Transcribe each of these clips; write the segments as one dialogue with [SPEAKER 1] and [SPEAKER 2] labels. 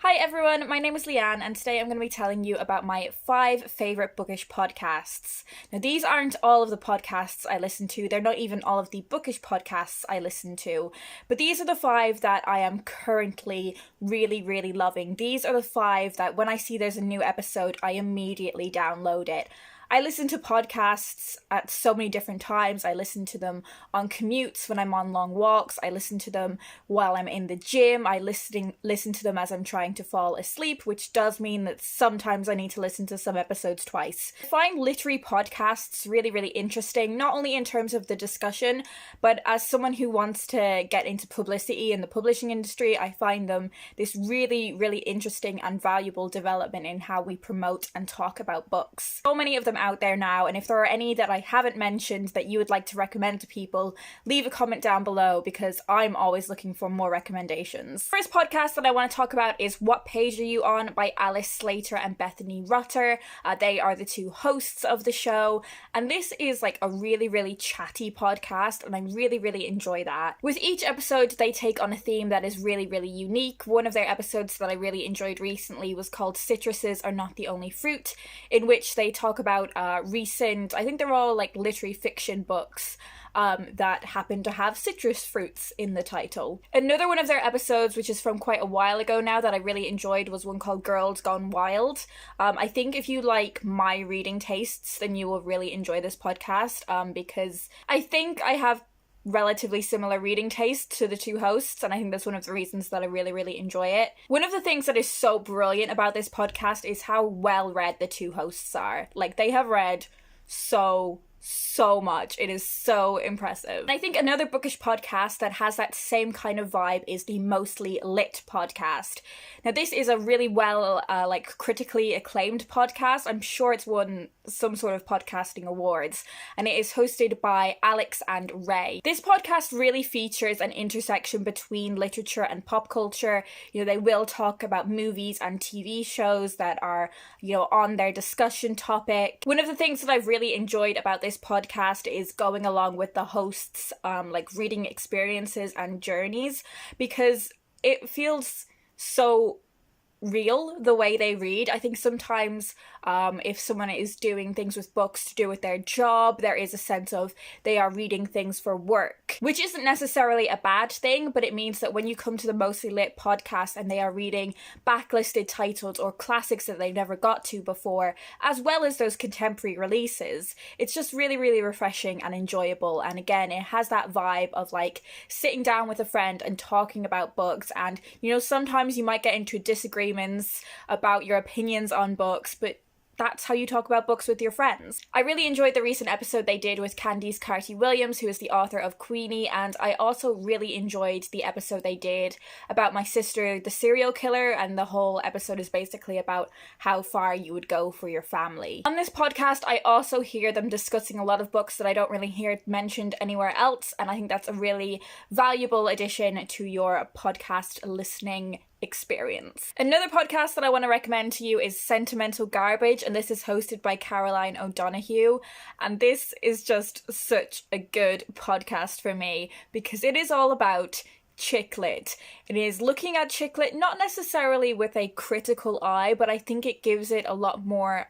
[SPEAKER 1] Hi everyone, my name is Leanne and today I'm going to be telling you about my 5 favourite bookish podcasts. Now these aren't all of the podcasts I listen to, they're not even all of the bookish podcasts I listen to, but these are the 5 that I am currently really loving. These are the 5 that when I see there's a new episode, I immediately download it. I listen to podcasts at so many different times. I listen to them on commutes when I'm on long walks. I listen to them while I'm in the gym. I listen to them as I'm trying to fall asleep, which does mean that sometimes I need to listen to some episodes twice. I find literary podcasts really interesting, not only in terms of the discussion, but as someone who wants to get into publicity in the publishing industry, I find them this really interesting and valuable development in how we promote and talk about books. So many of them out there now, and if there are any that I haven't mentioned that you would like to recommend to people, leave a comment down below because I'm always looking for more recommendations. First podcast that I want to talk about is What Page Are You On by Alice Slater and Bethany Rutter. They are the 2 hosts of the show, and this is like a really chatty podcast, and I really enjoy that. With each episode, they take on a theme that is really unique. One of their episodes that I really enjoyed recently was called Citruses Are Not the Only Fruit, in which they talk about recent, I think they're all like literary fiction books that happen to have citrus fruits in the title. Another one of their episodes, which is from quite a while ago now, that I really enjoyed was one called Girls Gone Wild. I think if you like my reading tastes, then you will really enjoy this podcast because I think I have relatively similar reading taste to the 2 hosts, and I think that's one of the reasons that I really enjoy it. One of the things that is so brilliant about this podcast is how well read the 2 hosts are. Like, they have read so much. It is so impressive. And I think another bookish podcast that has that same kind of vibe is the Mostly Lit podcast. Now this is a really well critically acclaimed podcast. I'm sure it's won some sort of podcasting awards, and it is hosted by Alex and Ray. This podcast really features an intersection between literature and pop culture. You know, they will talk about movies and TV shows that are, you know, on their discussion topic. One of the things that I've really enjoyed about this podcast is going along with the hosts reading experiences and journeys, because it feels so real the way they read. I think sometimes if someone is doing things with books to do with their job, there is a sense of they are reading things for work, which isn't necessarily a bad thing, but it means that when you come to the Mostly Lit podcast and they are reading backlisted titles or classics that they've never got to before, as well as those contemporary releases, it's just really refreshing and enjoyable. And again, it has that vibe of like sitting down with a friend and talking about books, and you know, sometimes you might get into disagreements about your opinions on books, but that's how you talk about books with your friends. I really enjoyed the recent episode they did with Candice Carty-Williams, who is the author of Queenie, and I also really enjoyed the episode they did about my sister, the serial killer, and the whole episode is basically about how far you would go for your family. On this podcast, I also hear them discussing a lot of books that I don't really hear mentioned anywhere else, and I think that's a really valuable addition to your podcast listening experience. Another podcast that I want to recommend to you is Sentimental Garbage, and this is hosted by Caroline O'Donoghue, and this is just such a good podcast for me because it is all about chick lit. It is looking at chick lit not necessarily with a critical eye, but I think it gives it a lot more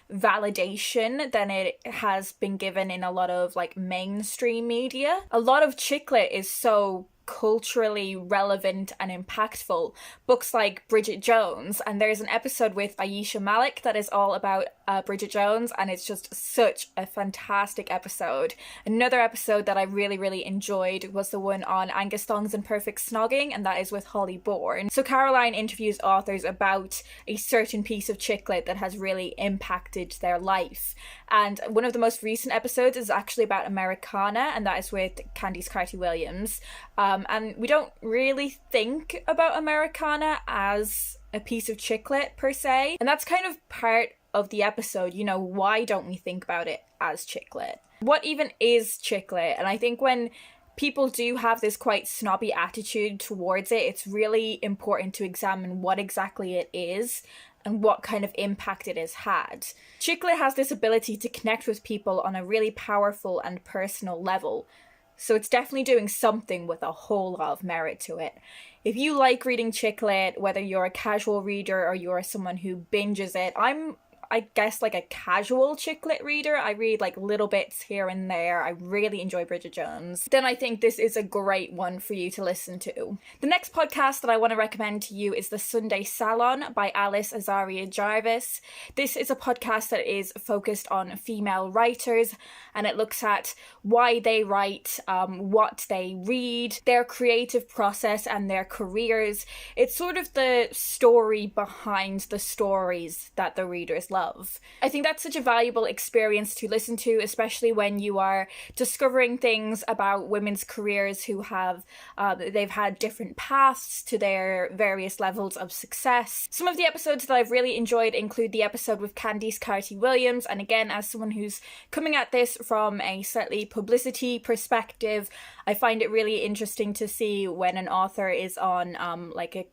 [SPEAKER 1] validation than it has been given in a lot of like mainstream media. A lot of chick lit is so culturally relevant and impactful. Books like Bridget Jones, and there's an episode with Aisha Malik that is all about Bridget Jones, and it's just such a fantastic episode. Another episode that I really enjoyed was the one on Angus Thongs and Perfect Snogging, and that is with Holly Bourne. So Caroline interviews authors about a certain piece of chick lit that has really impacted their life, and one of the most recent episodes is actually about Americana, and that is with Candice Carty-Williams. And we don't really think about Americana as a piece of chick lit per se, and that's kind of part of the episode. You know, why don't we think about it as chick lit? What even is chick lit? And I think when people do have this quite snobby attitude towards it, it's really important to examine what exactly it is and what kind of impact it has had. Chick lit has this ability to connect with people on a really powerful and personal level. So it's definitely doing something with a whole lot of merit to it. If you like reading chick lit, whether you're a casual reader or you're someone who binges it, I guess like a casual chick lit reader. I read like little bits here and there. I really enjoy Bridget Jones. Then I think this is a great one for you to listen to. The next podcast that I want to recommend to you is the Sunday Salon by Alice Azaria Jarvis. This is a podcast that is focused on female writers, and it looks at why they write, what they read, their creative process and their careers. It's sort of the story behind the stories that the readers love. I think that's such a valuable experience to listen to, especially when you are discovering things about women's careers who have, they've had different paths to their various levels of success. Some of the episodes that I've really enjoyed include the episode with Candice Carty-Williams, and again, as someone who's coming at this from a slightly publicity perspective, I find it really interesting to see when an author is on like a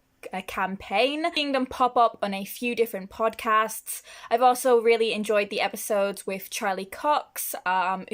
[SPEAKER 1] campaign, seeing them pop up on a few different podcasts. I've also really enjoyed the episodes with Charlie Cox,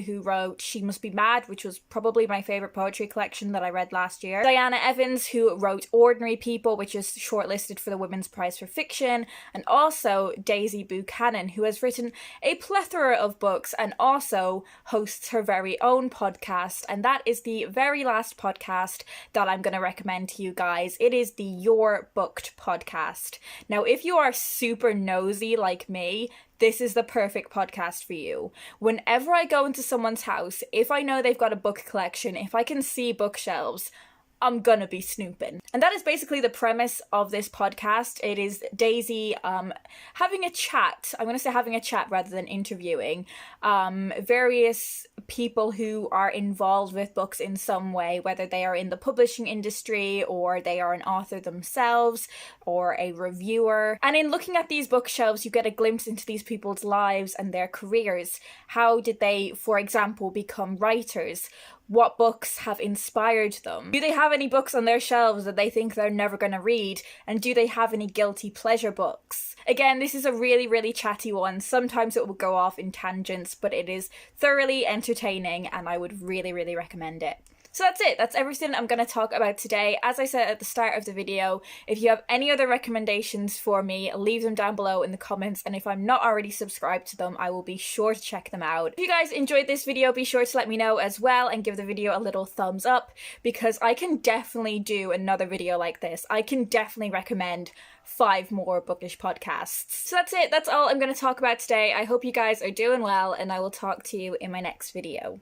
[SPEAKER 1] who wrote She Must Be Mad, which was probably my favourite poetry collection that I read last year. Diana Evans, who wrote Ordinary People, which is shortlisted for the Women's Prize for Fiction, and also Daisy Buchanan, who has written a plethora of books and also hosts her very own podcast, and that is the very last podcast that I'm going to recommend to you guys. It is the Youre Booked podcast. Now, if you are super nosy like me, this is the perfect podcast for you. Whenever I go into someone's house, if I know they've got a book collection, if I can see bookshelves, I'm gonna be snooping. And that is basically the premise of this podcast. It is Daisy having a chat. I'm gonna say having a chat rather than interviewing various people who are involved with books in some way, whether they are in the publishing industry or they are an author themselves or a reviewer. And in looking at these bookshelves, you get a glimpse into these people's lives and their careers. How did they, for example, become writers? What books have inspired them? Do they have any books on their shelves that they think they're never going to read? And do they have any guilty pleasure books? Again, this is a really, really chatty one. Sometimes it will go off in tangents, but it is thoroughly entertaining and I would really, really recommend it. So that's it. That's everything I'm going to talk about today. As I said at the start of the video, if you have any other recommendations for me, leave them down below in the comments. And if I'm not already subscribed to them, I will be sure to check them out. If you guys enjoyed this video, be sure to let me know as well and give the video a little thumbs up, because I can definitely do another video like this. I can definitely recommend 5 more bookish podcasts. So that's it. That's all I'm going to talk about today. I hope you guys are doing well, and I will talk to you in my next video.